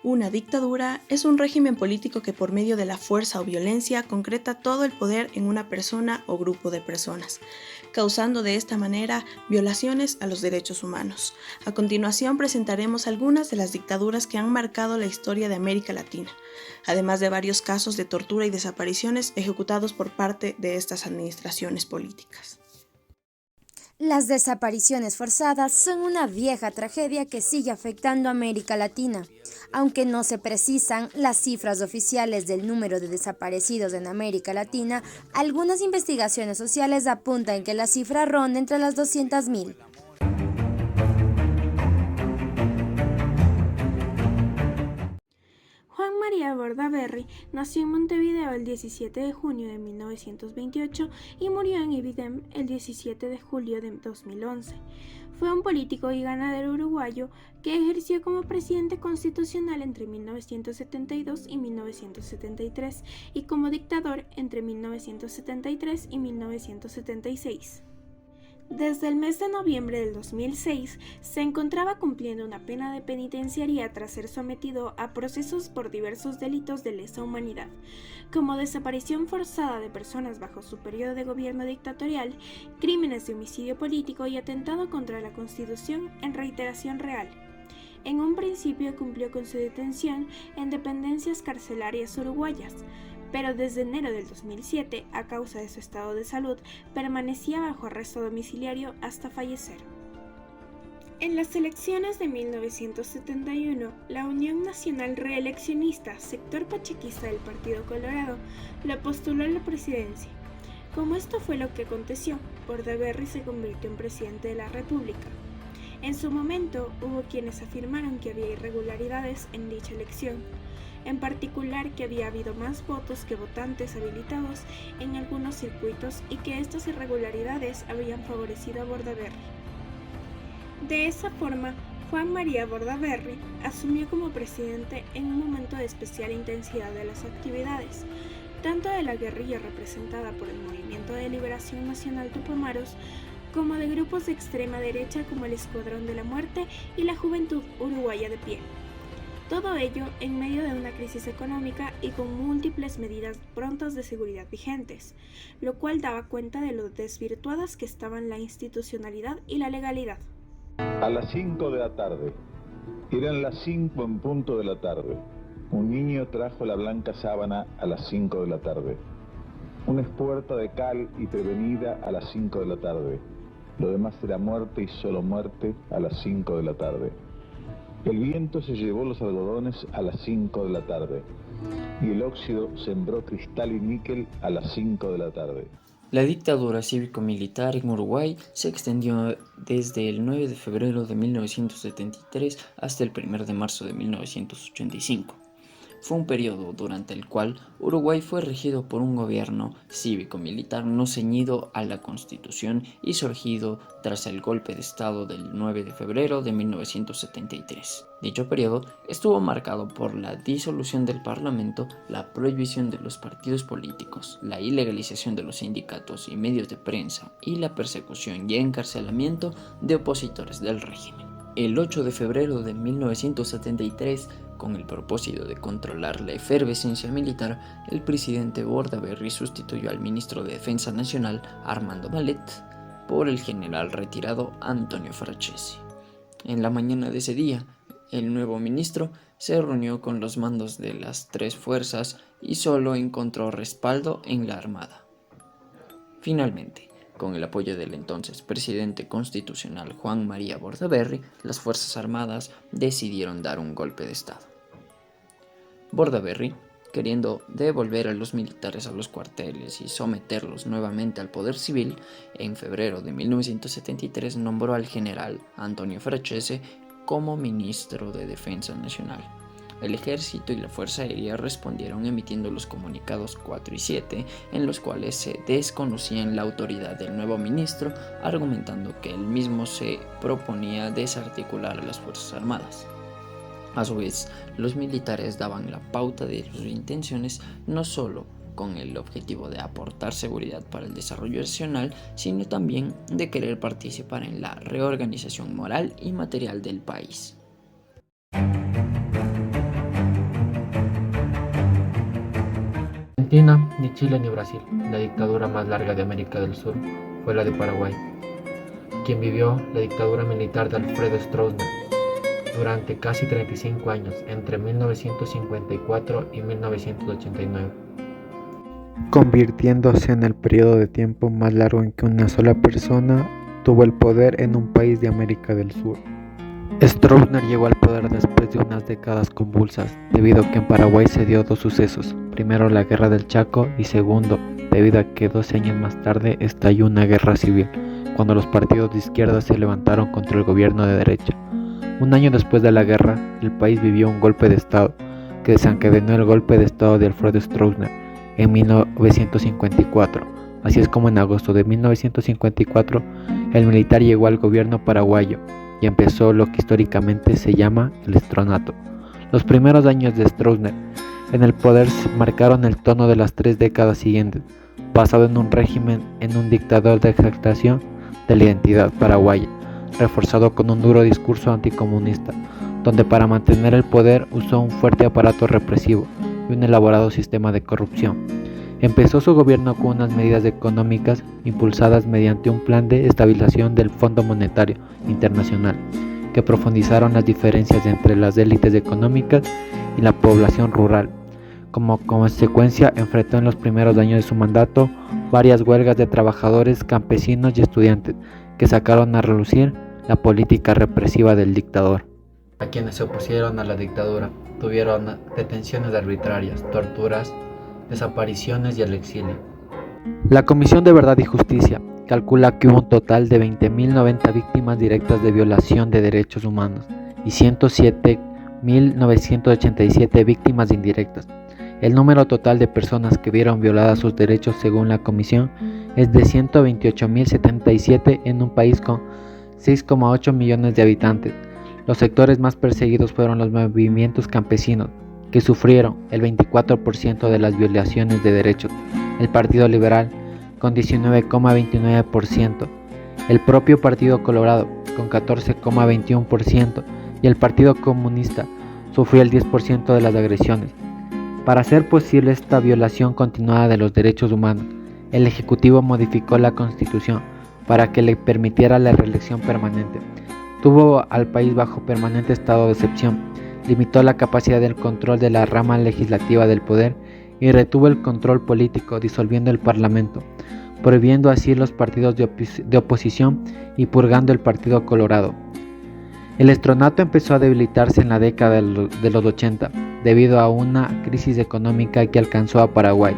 Una dictadura es un régimen político que por medio de la fuerza o violencia concreta todo el poder en una persona o grupo de personas, causando de esta manera violaciones a los derechos humanos. A continuación presentaremos algunas de las dictaduras que han marcado la historia de América Latina, además de varios casos de tortura y desapariciones ejecutados por parte de estas administraciones políticas. Las desapariciones forzadas son una vieja tragedia que sigue afectando a América Latina. Aunque no se precisan las cifras oficiales del número de desaparecidos en América Latina, algunas investigaciones sociales apuntan que la cifra ronda entre las 200.000. Juan María Bordaberry nació en Montevideo el 17 de junio de 1928 y murió en Ibidem el 17 de julio de 2011. Fue un político y ganadero uruguayo que ejerció como presidente constitucional entre 1972 y 1973 y como dictador entre 1973 y 1976. Desde el mes de noviembre del 2006 se encontraba cumpliendo una pena de penitenciaría tras ser sometido a procesos por diversos delitos de lesa humanidad, como desaparición forzada de personas bajo su periodo de gobierno dictatorial, crímenes de homicidio político y atentado contra la Constitución en reiteración real. En un principio cumplió con su detención en dependencias carcelarias uruguayas, pero desde enero del 2007, a causa de su estado de salud, permanecía bajo arresto domiciliario hasta fallecer. En las elecciones de 1971, la Unión Nacional Reeleccionista, sector pachequista del Partido Colorado, lo postuló a la presidencia. Como esto fue lo que aconteció, Bordaberry se convirtió en presidente de la República. En su momento, hubo quienes afirmaron que había irregularidades en dicha elección, en particular que había habido más votos que votantes habilitados en algunos circuitos y que estas irregularidades habían favorecido a Bordaberry. De esa forma, Juan María Bordaberry asumió como presidente en un momento de especial intensidad de las actividades, tanto de la guerrilla representada por el Movimiento de Liberación Nacional Tupamaros, como de grupos de extrema derecha como el Escuadrón de la Muerte y la Juventud Uruguaya de Pie. Todo ello en medio de una crisis económica y con múltiples medidas prontas de seguridad vigentes, lo cual daba cuenta de lo desvirtuadas que estaban la institucionalidad y la legalidad. A las 5 de la tarde, eran las 5 en punto de la tarde, un niño trajo la blanca sábana a las 5 de la tarde, una espuerta de cal y prevenida a las 5 de la tarde, lo demás era muerte y solo muerte a las 5 de la tarde. El viento se llevó los algodones a las 5 de la tarde y el óxido sembró cristal y níquel a las 5 de la tarde. La dictadura cívico-militar en Uruguay se extendió desde el 9 de febrero de 1973 hasta el 1 de marzo de 1985. Fue un periodo durante el cual Uruguay fue regido por un gobierno cívico-militar no ceñido a la Constitución y surgido tras el golpe de Estado del 9 de febrero de 1973. Dicho periodo estuvo marcado por la disolución del Parlamento, la prohibición de los partidos políticos, la ilegalización de los sindicatos y medios de prensa y la persecución y encarcelamiento de opositores del régimen. El 8 de febrero de 1973, con el propósito de controlar la efervescencia militar, el presidente Bordaberry sustituyó al ministro de Defensa Nacional, Armando Malet, por el general retirado Antonio Francesi. En la mañana de ese día, el nuevo ministro se reunió con los mandos de las tres fuerzas y solo encontró respaldo en la Armada. Finalmente, con el apoyo del entonces presidente constitucional Juan María Bordaberry, las Fuerzas Armadas decidieron dar un golpe de Estado. Bordaberry, queriendo devolver a los militares a los cuarteles y someterlos nuevamente al poder civil, en febrero de 1973 nombró al general Antonio Francese como ministro de Defensa Nacional. El ejército y la Fuerza Aérea respondieron emitiendo los comunicados 4 y 7, en los cuales se desconocían la autoridad del nuevo ministro, argumentando que él mismo se proponía desarticular a las Fuerzas Armadas. A su vez, los militares daban la pauta de sus intenciones no solo con el objetivo de aportar seguridad para el desarrollo nacional, sino también de querer participar en la reorganización moral y material del país. Argentina, ni Chile ni Brasil. La dictadura más larga de América del Sur fue la de Paraguay, quien vivió la dictadura militar de Alfredo Stroessner durante casi 35 años, entre 1954 y 1989, convirtiéndose en el periodo de tiempo más largo en que una sola persona tuvo el poder en un país de América del Sur. Stroessner llegó al poder después de unas décadas convulsas, debido a que en Paraguay se dio dos sucesos: primero la guerra del Chaco y segundo, debido a que 12 años más tarde estalló una guerra civil, cuando los partidos de izquierda se levantaron contra el gobierno de derecha. Un año después de la guerra, el país vivió un golpe de Estado, que desencadenó el golpe de Estado de Alfredo Stroessner en 1954. Así es como en agosto de 1954, el militar llegó al gobierno paraguayo y empezó lo que históricamente se llama el estronato. Los primeros años de Stroessner en el poder marcaron el tono de las 3 décadas siguientes, basado en un régimen en un dictador de exaltación de la identidad paraguaya, reforzado con un duro discurso anticomunista, donde para mantener el poder usó un fuerte aparato represivo y un elaborado sistema de corrupción. Empezó su gobierno con unas medidas económicas impulsadas mediante un plan de estabilización del Fondo Monetario Internacional, que profundizaron las diferencias entre las élites económicas y la población rural. Como consecuencia, enfrentó en los primeros años de su mandato varias huelgas de trabajadores, campesinos y estudiantes, que sacaron a relucir la política represiva del dictador. A quienes se opusieron a la dictadura tuvieron detenciones arbitrarias, torturas, desapariciones y el exilio. La Comisión de Verdad y Justicia calcula que hubo un total de 20.090 víctimas directas de violación de derechos humanos y 107.987 víctimas indirectas. El número total de personas que vieron violadas sus derechos según la Comisión es de 128.077 en un país con 6,8 millones de habitantes. Los sectores más perseguidos fueron los movimientos campesinos, que sufrieron el 24% de las violaciones de derechos, el Partido Liberal con 19,29%, el propio Partido Colorado con 14,21% y el Partido Comunista sufrió el 10% de las agresiones. Para hacer posible esta violación continuada de los derechos humanos, el Ejecutivo modificó la Constitución para que le permitiera la reelección permanente. Tuvo al país bajo permanente estado de excepción, limitó la capacidad del control de la rama legislativa del poder y retuvo el control político, disolviendo el Parlamento, prohibiendo así los partidos de oposición y purgando el Partido Colorado. El estronato empezó a debilitarse en la década de los 80 debido a una crisis económica que alcanzó a Paraguay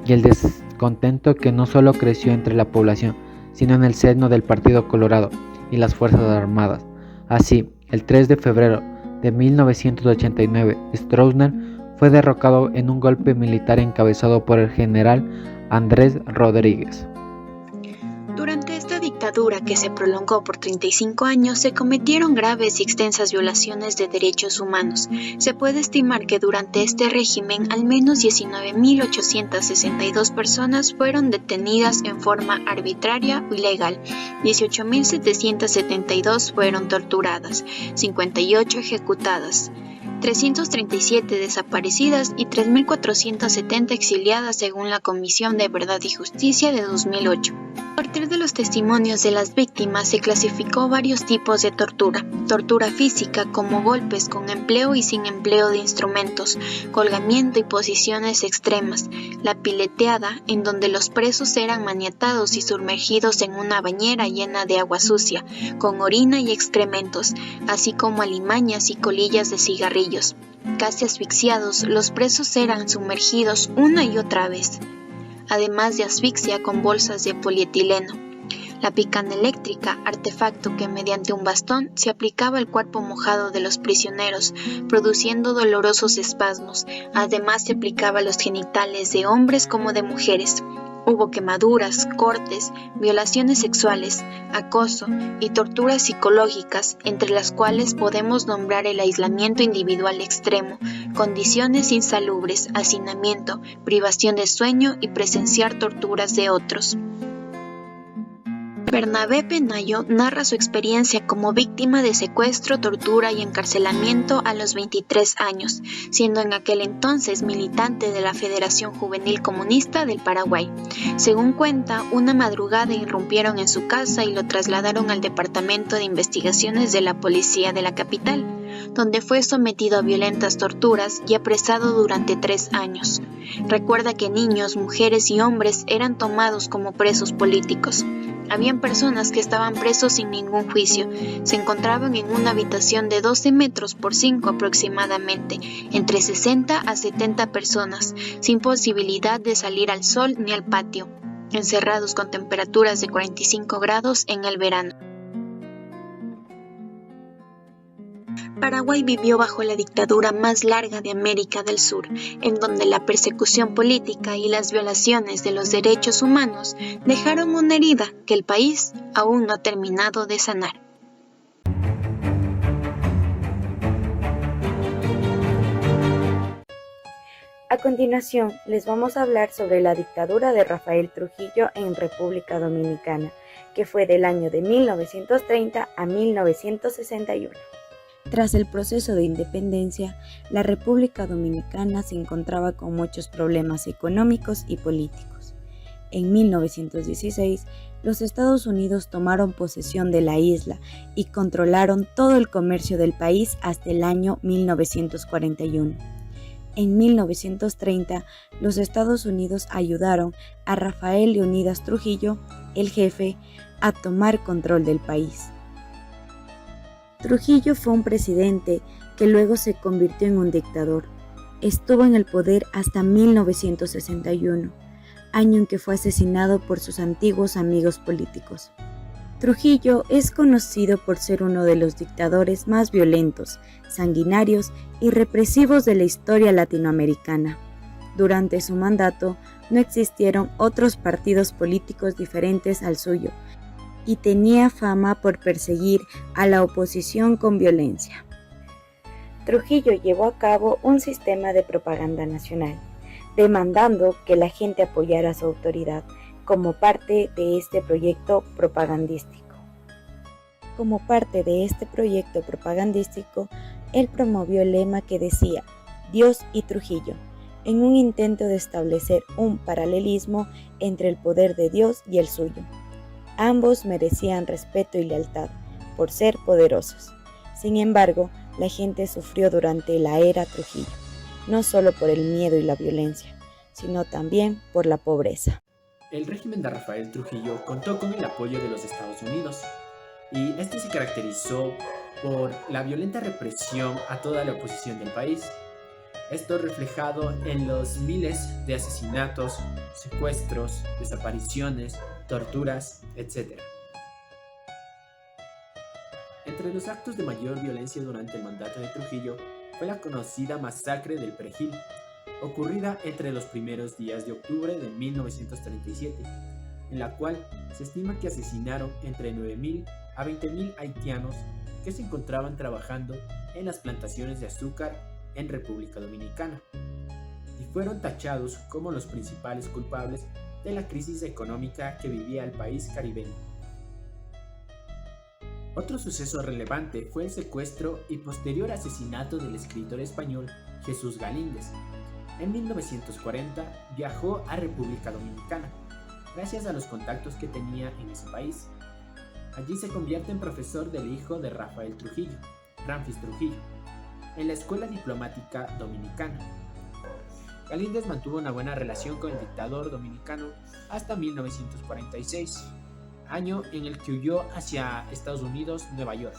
y el descontento que no solo creció entre la población, sino en el seno del Partido Colorado y las Fuerzas Armadas. Así, el 3 de febrero de 1989, Stroessner fue derrocado en un golpe militar encabezado por el general Andrés Rodríguez. Durante esta dictadura, que se prolongó por 35 años, se cometieron graves y extensas violaciones de derechos humanos. Se puede estimar que durante este régimen al menos 19.862 personas fueron detenidas en forma arbitraria o ilegal, 18.772 fueron torturadas, 58 ejecutadas, 337 desaparecidas y 3.470 exiliadas según la Comisión de Verdad y Justicia de 2008. A partir de los testimonios de las víctimas se clasificó varios tipos de tortura. Tortura física, como golpes con empleo y sin empleo de instrumentos, colgamiento y posiciones extremas. La pileteada, en donde los presos eran maniatados y sumergidos en una bañera llena de agua sucia, con orina y excrementos, así como alimañas y colillas de cigarrillos. Casi asfixiados, los presos eran sumergidos una y otra vez, además de asfixia con bolsas de polietileno. La picana eléctrica, artefacto que mediante un bastón se aplicaba al cuerpo mojado de los prisioneros, produciendo dolorosos espasmos. Además se aplicaba a los genitales de hombres como de mujeres. Hubo quemaduras, cortes, violaciones sexuales, acoso y torturas psicológicas, entre las cuales podemos nombrar el aislamiento individual extremo, condiciones insalubres, hacinamiento, privación de sueño y presenciar torturas de otros. Bernabé Penayo narra su experiencia como víctima de secuestro, tortura y encarcelamiento a los 23 años, siendo en aquel entonces militante de la Federación Juvenil Comunista del Paraguay. Según cuenta, una madrugada irrumpieron en su casa y lo trasladaron al Departamento de Investigaciones de la Policía de la capital, donde fue sometido a violentas torturas y apresado durante 3 años. Recuerda que niños, mujeres y hombres eran tomados como presos políticos. Habían personas que estaban presos sin ningún juicio. Se encontraban en una habitación de 12 metros por 5 aproximadamente, entre 60 a 70 personas, sin posibilidad de salir al sol ni al patio, encerrados con temperaturas de 45 grados en el verano. Paraguay vivió bajo la dictadura más larga de América del Sur, en donde la persecución política y las violaciones de los derechos humanos dejaron una herida que el país aún no ha terminado de sanar. A continuación, les vamos a hablar sobre la dictadura de Rafael Trujillo en República Dominicana, que fue del año de 1930 a 1961. Tras el proceso de independencia, la República Dominicana se encontraba con muchos problemas económicos y políticos. En 1916, los Estados Unidos tomaron posesión de la isla y controlaron todo el comercio del país hasta el año 1941. En 1930, los Estados Unidos ayudaron a Rafael Leónidas Trujillo, el jefe, a tomar control del país. Trujillo fue un presidente que luego se convirtió en un dictador. Estuvo en el poder hasta 1961, año en que fue asesinado por sus antiguos amigos políticos. Trujillo es conocido por ser uno de los dictadores más violentos, sanguinarios y represivos de la historia latinoamericana. Durante su mandato no existieron otros partidos políticos diferentes al suyo, y tenía fama por perseguir a la oposición con violencia. Trujillo llevó a cabo un sistema de propaganda nacional, demandando que la gente apoyara a su autoridad como parte de este proyecto propagandístico. Como parte de este proyecto propagandístico, él promovió el lema que decía «Dios y Trujillo», en un intento de establecer un paralelismo entre el poder de Dios y el suyo. Ambos merecían respeto y lealtad por ser poderosos. Sin embargo, la gente sufrió durante la era Trujillo, no solo por el miedo y la violencia, sino también por la pobreza. El régimen de Rafael Trujillo contó con el apoyo de los Estados Unidos, y este se caracterizó por la violenta represión a toda la oposición del país. Esto reflejado en los miles de asesinatos, secuestros, desapariciones, torturas, etc. Entre los actos de mayor violencia durante el mandato de Trujillo fue la conocida masacre del Perejil, ocurrida entre los primeros días de octubre de 1937, en la cual se estima que asesinaron entre 9.000 a 20.000 haitianos que se encontraban trabajando en las plantaciones de azúcar en República Dominicana, y fueron tachados como los principales culpables de la crisis económica que vivía el país caribeño. Otro suceso relevante fue el secuestro y posterior asesinato del escritor español Jesús Galíndez. En 1940 viajó a República Dominicana, gracias a los contactos que tenía en ese país. Allí se convierte en profesor del hijo de Rafael Trujillo, Ramfis Trujillo, en la Escuela Diplomática Dominicana. Galíndez mantuvo una buena relación con el dictador dominicano hasta 1946, año en el que huyó hacia Estados Unidos, Nueva York.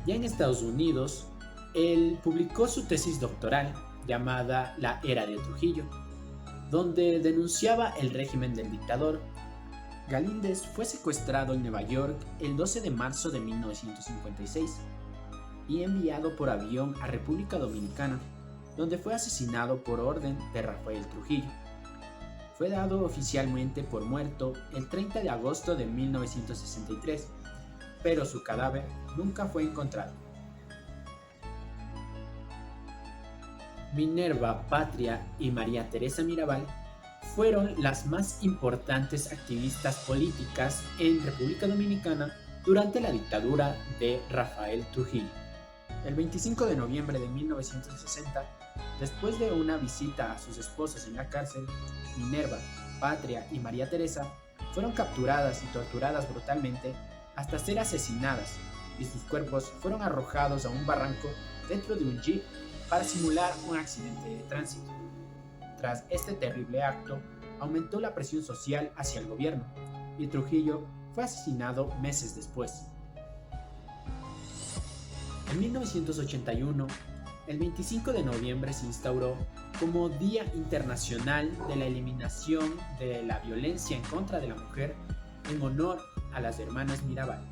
Ya en Estados Unidos, él publicó su tesis doctoral llamada La Era de Trujillo, donde denunciaba el régimen del dictador. Galíndez fue secuestrado en Nueva York el 12 de marzo de 1956 y enviado por avión a República Dominicana, donde fue asesinado por orden de Rafael Trujillo. Fue dado oficialmente por muerto el 30 de agosto de 1963, pero su cadáver nunca fue encontrado. Minerva Patria y María Teresa Mirabal fueron las más importantes activistas políticas en República Dominicana durante la dictadura de Rafael Trujillo. El 25 de noviembre de 1960, después de una visita a sus esposas en la cárcel, Minerva, Patria y María Teresa fueron capturadas y torturadas brutalmente hasta ser asesinadas, y sus cuerpos fueron arrojados a un barranco dentro de un jeep para simular un accidente de tránsito. Tras este terrible acto, aumentó la presión social hacia el gobierno, y Trujillo fue asesinado meses después. En 1981, el 25 de noviembre se instauró como Día Internacional de la Eliminación de la Violencia en contra de la Mujer en honor a las hermanas Mirabal.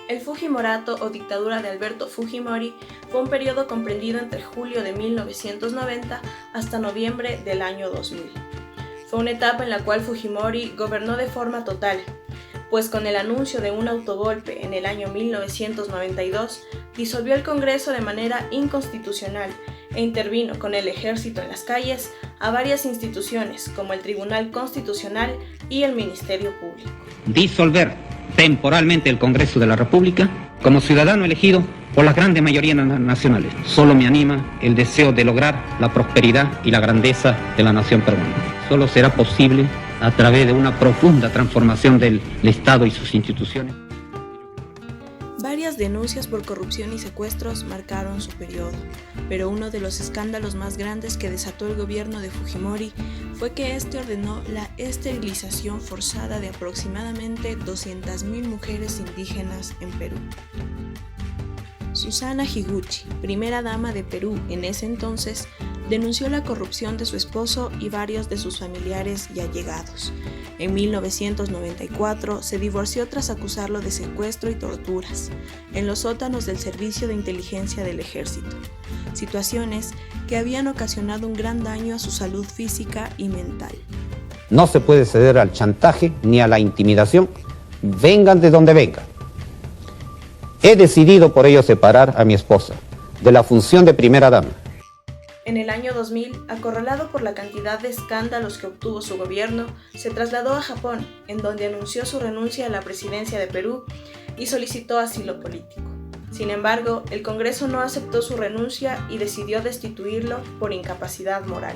El Fujimorato o dictadura de Alberto Fujimori fue un periodo comprendido entre julio de 1990 hasta noviembre del año 2000. Fue una etapa en la cual Fujimori gobernó de forma total, pues con el anuncio de un autogolpe en el año 1992 disolvió el Congreso de manera inconstitucional e intervino con el ejército en las calles a varias instituciones como el Tribunal Constitucional y el Ministerio Público. Disolver temporalmente el Congreso de la República como ciudadano elegido por la grande mayoría nacionales. Solo me anima el deseo de lograr la prosperidad y la grandeza de la nación peruana. Solo será posible a través de una profunda transformación del Estado y sus instituciones. Varias denuncias por corrupción y secuestros marcaron su periodo, pero uno de los escándalos más grandes que desató el gobierno de Fujimori fue que este ordenó la esterilización forzada de aproximadamente 200.000 mujeres indígenas en Perú. Susana Higuchi, primera dama de Perú en ese entonces, denunció la corrupción de su esposo y varios de sus familiares y allegados. En 1994 se divorció tras acusarlo de secuestro y torturas en los sótanos del Servicio de Inteligencia del Ejército, situaciones que habían ocasionado un gran daño a su salud física y mental. No se puede ceder al chantaje ni a la intimidación, vengan de donde vengan. He decidido por ello separar a mi esposa de la función de primera dama. En el año 2000, acorralado por la cantidad de escándalos que obtuvo su gobierno, se trasladó a Japón, en donde anunció su renuncia a la presidencia de Perú y solicitó asilo político. Sin embargo, el Congreso no aceptó su renuncia y decidió destituirlo por incapacidad moral.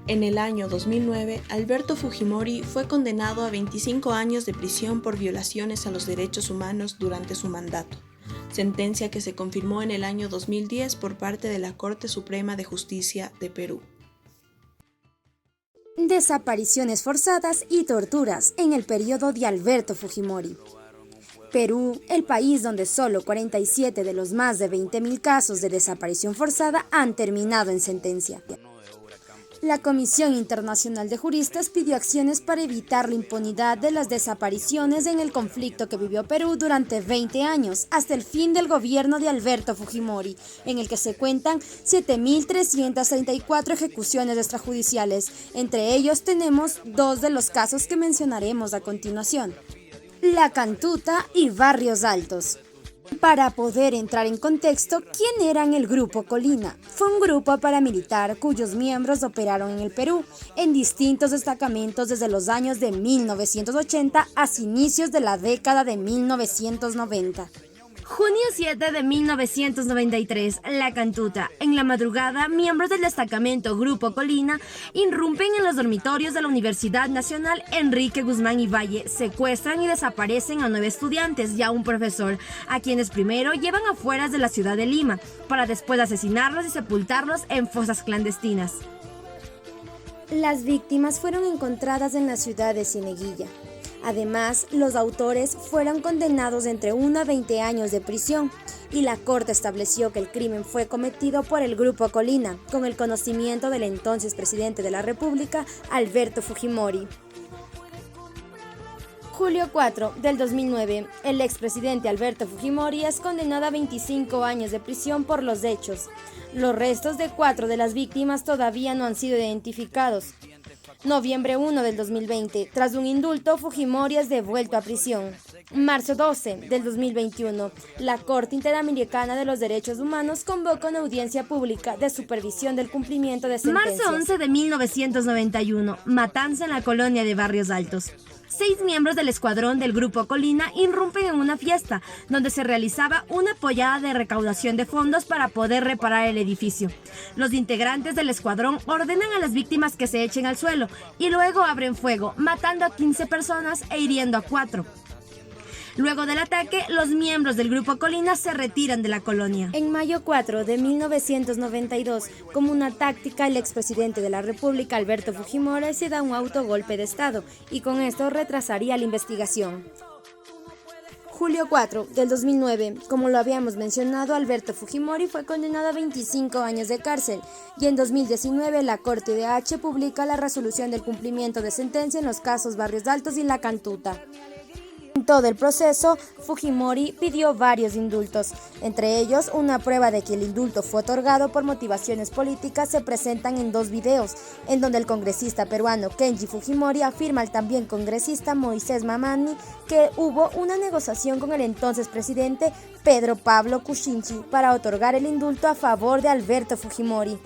En el año 2009, Alberto Fujimori fue condenado a 25 años de prisión por violaciones a los derechos humanos durante su mandato, sentencia que se confirmó en el año 2010 por parte de la Corte Suprema de Justicia de Perú. Desapariciones forzadas y torturas en el periodo de Alberto Fujimori. Perú, el país donde solo 47 de los más de 20.000 casos de desaparición forzada han terminado en sentencia. La Comisión Internacional de Juristas pidió acciones para evitar la impunidad de las desapariciones en el conflicto que vivió Perú durante 20 años, hasta el fin del gobierno de Alberto Fujimori, en el que se cuentan 7.334 ejecuciones extrajudiciales. Entre ellos tenemos dos de los casos que mencionaremos a continuación: La Cantuta y Barrios Altos. Para poder entrar en contexto, ¿quién eran el Grupo Colina? Fue un grupo paramilitar cuyos miembros operaron en el Perú en distintos destacamentos desde los años de 1980 hasta inicios de la década de 1990. Junio 7 de 1993, La Cantuta. En la madrugada, miembros del destacamento Grupo Colina irrumpen en los dormitorios de la Universidad Nacional Enrique Guzmán y Valle, secuestran y desaparecen a 9 estudiantes y a un profesor, a quienes primero llevan afuera de la ciudad de Lima, para después asesinarlos y sepultarlos en fosas clandestinas. Las víctimas fueron encontradas en la ciudad de Cieneguilla. Además, los autores fueron condenados entre 1 a 20 años de prisión y la Corte estableció que el crimen fue cometido por el Grupo Colina, con el conocimiento del entonces presidente de la República, Alberto Fujimori. Julio 4 del 2009, el expresidente Alberto Fujimori es condenado a 25 años de prisión por los hechos. Los restos de 4 de las víctimas todavía no han sido identificados. Noviembre 1 del 2020. Tras un indulto, Fujimori es devuelto a prisión. Marzo 12 del 2021. La Corte Interamericana de los Derechos Humanos convoca una audiencia pública de supervisión del cumplimiento de sentencias. Marzo 11 de 1991. Matanza en la colonia de Barrios Altos. 6 miembros del escuadrón del Grupo Colina irrumpen en una fiesta donde se realizaba una pollada de recaudación de fondos para poder reparar el edificio. Los integrantes del escuadrón ordenan a las víctimas que se echen al suelo y luego abren fuego, matando a 15 personas e hiriendo a 4. Luego del ataque, los miembros del Grupo Colina se retiran de la colonia. En mayo 4 de 1992, como una táctica, el expresidente de la República, Alberto Fujimori, se da un autogolpe de Estado y con esto retrasaría la investigación. Julio 4 del 2009, como lo habíamos mencionado, Alberto Fujimori fue condenado a 25 años de cárcel y en 2019 la Corte de H publica la resolución del cumplimiento de sentencia en los casos Barrios Altos y La Cantuta. En todo el proceso, Fujimori pidió varios indultos. Entre ellos, una prueba de que el indulto fue otorgado por motivaciones políticas se presentan en 2 videos, en donde el congresista peruano Kenji Fujimori afirma al también congresista Moisés Mamani que hubo una negociación con el entonces presidente Pedro Pablo Kuczynski para otorgar el indulto a favor de Alberto Fujimori.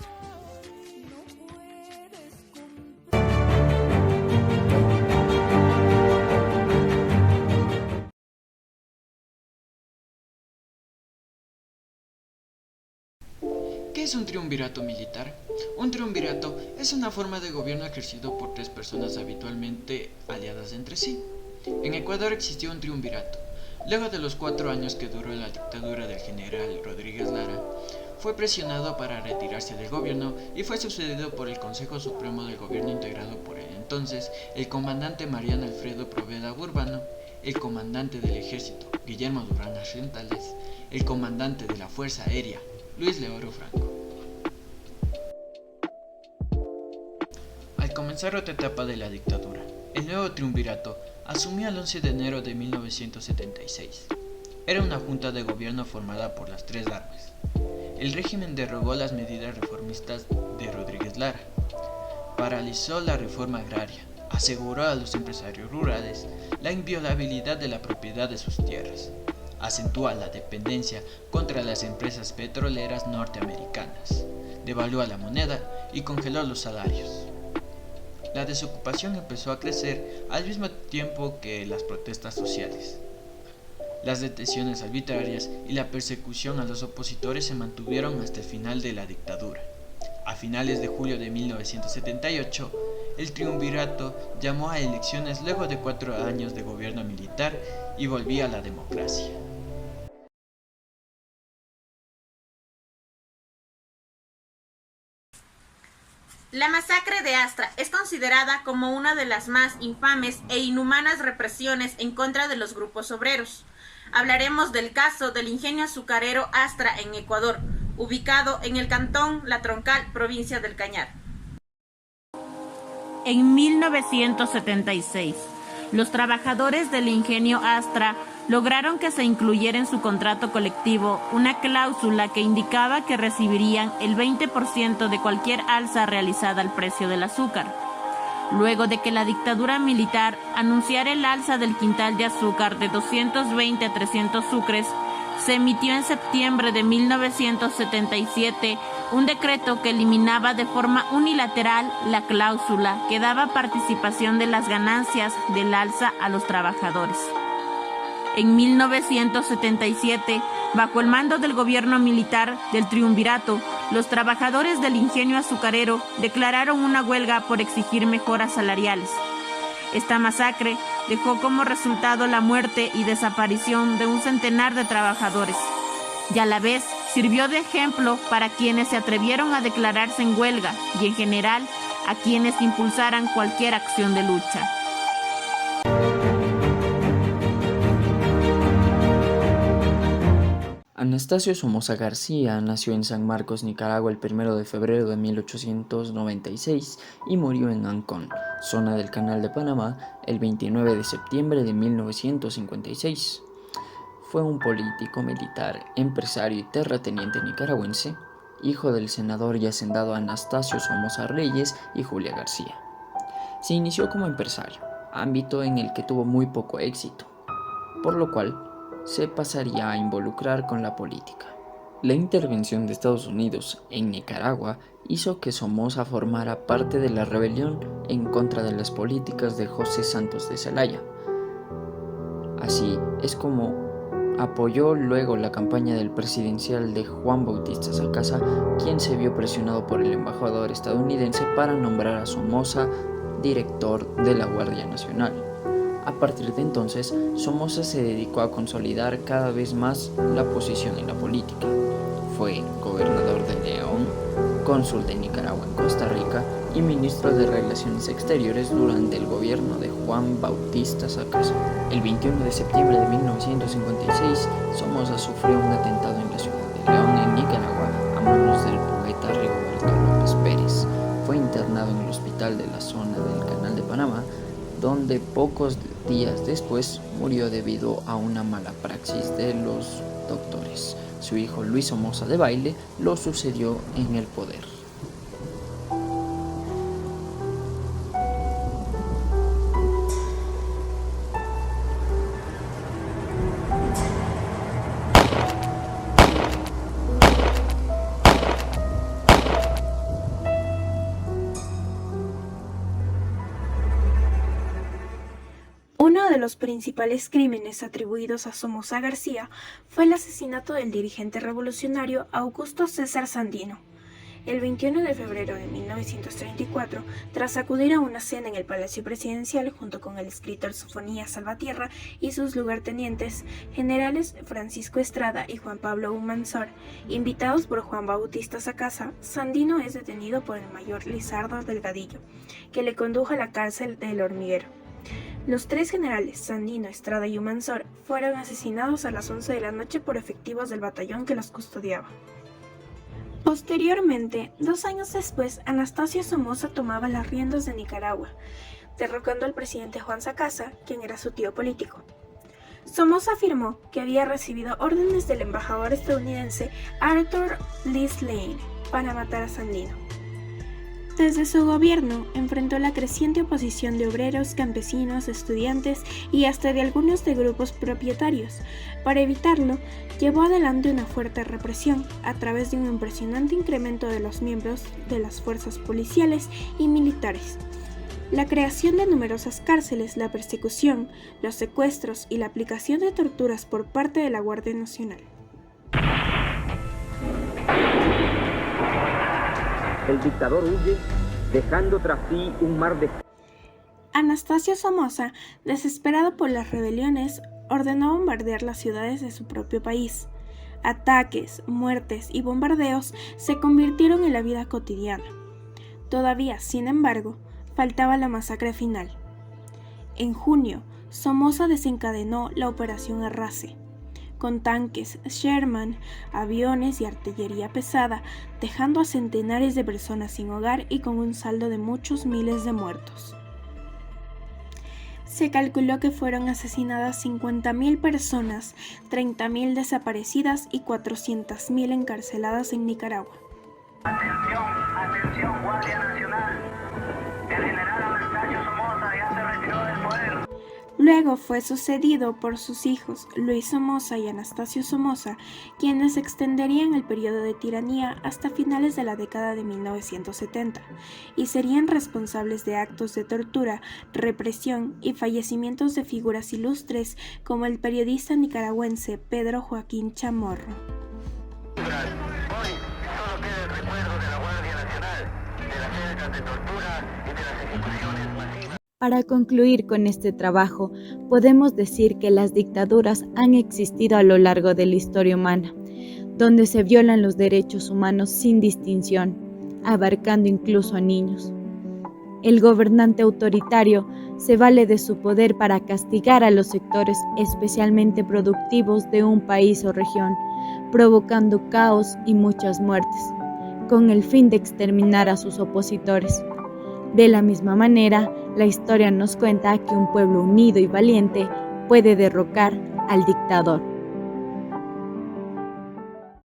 ¿Qué es un triunvirato militar? Un triunvirato es una forma de gobierno ejercido por 3 personas habitualmente aliadas entre sí. En Ecuador existió un triunvirato. Luego de los 4 años que duró la dictadura del general Rodríguez Lara, fue presionado para retirarse del gobierno y fue sucedido por el Consejo Supremo del Gobierno integrado por el entonces el comandante Mariano Alfredo Poveda Urbano, el comandante del ejército Guillermo Durán Argentales, el comandante de la Fuerza Aérea Luis Leoro Franco. Al comenzar otra etapa de la dictadura, el nuevo triunvirato asumió el 11 de enero de 1976. Era una junta de gobierno formada por las 3 armas. El régimen derogó las medidas reformistas de Rodríguez Lara, paralizó la reforma agraria, aseguró a los empresarios rurales la inviolabilidad de la propiedad de sus tierras, acentúa la dependencia contra las empresas petroleras norteamericanas, devaluó la moneda y congeló los salarios. La desocupación empezó a crecer al mismo tiempo que las protestas sociales. Las detenciones arbitrarias y la persecución a los opositores se mantuvieron hasta el final de la dictadura. A finales de julio de 1978, el triunvirato llamó a elecciones luego de 4 años de gobierno militar y volvía a la democracia. La masacre de Astra es considerada como una de las más infames e inhumanas represiones en contra de los grupos obreros. Hablaremos del caso del ingenio azucarero Astra en Ecuador, ubicado en el cantón La Troncal, provincia del Cañar. En 1976, los trabajadores del ingenio Astra lograron que se incluyera en su contrato colectivo una cláusula que indicaba que recibirían el 20% de cualquier alza realizada al precio del azúcar. Luego de que la dictadura militar anunciara el alza del quintal de azúcar de 220 a 300 sucres, se emitió en septiembre de 1977 un decreto que eliminaba de forma unilateral la cláusula que daba participación de las ganancias del alza a los trabajadores. En 1977, bajo el mando del gobierno militar del triunvirato, los trabajadores del ingenio azucarero declararon una huelga por exigir mejoras salariales. Esta masacre dejó como resultado la muerte y desaparición de un centenar de trabajadores, y a la vez sirvió de ejemplo para quienes se atrevieron a declararse en huelga y en general a quienes impulsaran cualquier acción de lucha. Anastasio Somoza García nació en San Marcos, Nicaragua, el 1 de febrero de 1896 y murió en Ancón, zona del Canal de Panamá, el 29 de septiembre de 1956. Fue un político, militar, empresario y terrateniente nicaragüense, hijo del senador y hacendado Anastasio Somoza Reyes y Julia García. Se inició como empresario, ámbito en el que tuvo muy poco éxito, por lo cual se pasaría a involucrar con la política. La intervención de Estados Unidos en Nicaragua hizo que Somoza formara parte de la rebelión en contra de las políticas de José Santos de Zelaya. Así es como apoyó luego la campaña del presidencial de Juan Bautista Sacasa, quien se vio presionado por el embajador estadounidense para nombrar a Somoza director de la Guardia Nacional. A partir de entonces, Somoza se dedicó a consolidar cada vez más la posición en la política. Fue gobernador de León, cónsul de Nicaragua en Costa Rica y ministro de Relaciones Exteriores durante el gobierno de Juan Bautista Sacasa. El 21 de septiembre de 1956, Somoza sufrió un atentado en la ciudad de León, en Nicaragua, a manos del poeta Rigoberto López Pérez. Fue internado en el hospital de la zona del Canal de Panamá, donde pocos días después murió debido a una mala praxis de los doctores. Su hijo Luis Somoza de Baile lo sucedió en el poder. Uno de los principales crímenes atribuidos a Somoza García fue el asesinato del dirigente revolucionario Augusto César Sandino. El 21 de febrero de 1934, tras acudir a una cena en el Palacio Presidencial junto con el escritor Sofonías Salvatierra y sus lugartenientes, generales Francisco Estrada y Juan Pablo Humansor, invitados por Juan Bautista Sacasa, Sandino es detenido por el mayor Lizardo Delgadillo, que le condujo a la cárcel del Hormiguero. Los tres generales, Sandino, Estrada y Humansor, fueron asesinados a las 11 de la noche por efectivos del batallón que los custodiaba. Posteriormente, 2 años después, Anastasio Somoza tomaba las riendas de Nicaragua, derrocando al presidente Juan Sacasa, quien era su tío político. Somoza afirmó que había recibido órdenes del embajador estadounidense Arthur Lees Lane para matar a Sandino. Desde su gobierno, enfrentó la creciente oposición de obreros, campesinos, estudiantes y hasta de algunos de grupos propietarios. Para evitarlo, llevó adelante una fuerte represión a través de un impresionante incremento de los miembros de las fuerzas policiales y militares. La creación de numerosas cárceles, la persecución, los secuestros y la aplicación de torturas por parte de la Guardia Nacional. El dictador huye, dejando tras sí un mar de... Anastasio Somoza, desesperado por las rebeliones, ordenó bombardear las ciudades de su propio país. Ataques, muertes y bombardeos se convirtieron en la vida cotidiana. Todavía, sin embargo, faltaba la masacre final. En junio, Somoza desencadenó la Operación Arrase, con tanques Sherman, aviones y artillería pesada, dejando a centenares de personas sin hogar y con un saldo de muchos miles de muertos. Se calculó que fueron asesinadas 50.000 personas, 30.000 desaparecidas y 400.000 encarceladas en Nicaragua. Atención, atención, Guardia Nacional. El general Anastasio Somoza ya se retiró del poder. Luego fue sucedido por sus hijos Luis Somoza y Anastasio Somoza, quienes extenderían el periodo de tiranía hasta finales de la década de 1970 y serían responsables de actos de tortura, represión y fallecimientos de figuras ilustres como el periodista nicaragüense Pedro Joaquín Chamorro. Hoy solo queda el recuerdo de la Guardia Nacional, de las cercas de tortura y de las ejecuciones masivas. Para concluir con este trabajo, podemos decir que las dictaduras han existido a lo largo de la historia humana, donde se violan los derechos humanos sin distinción, abarcando incluso a niños. El gobernante autoritario se vale de su poder para castigar a los sectores especialmente productivos de un país o región, provocando caos y muchas muertes, con el fin de exterminar a sus opositores. De la misma manera, la historia nos cuenta que un pueblo unido y valiente puede derrocar al dictador.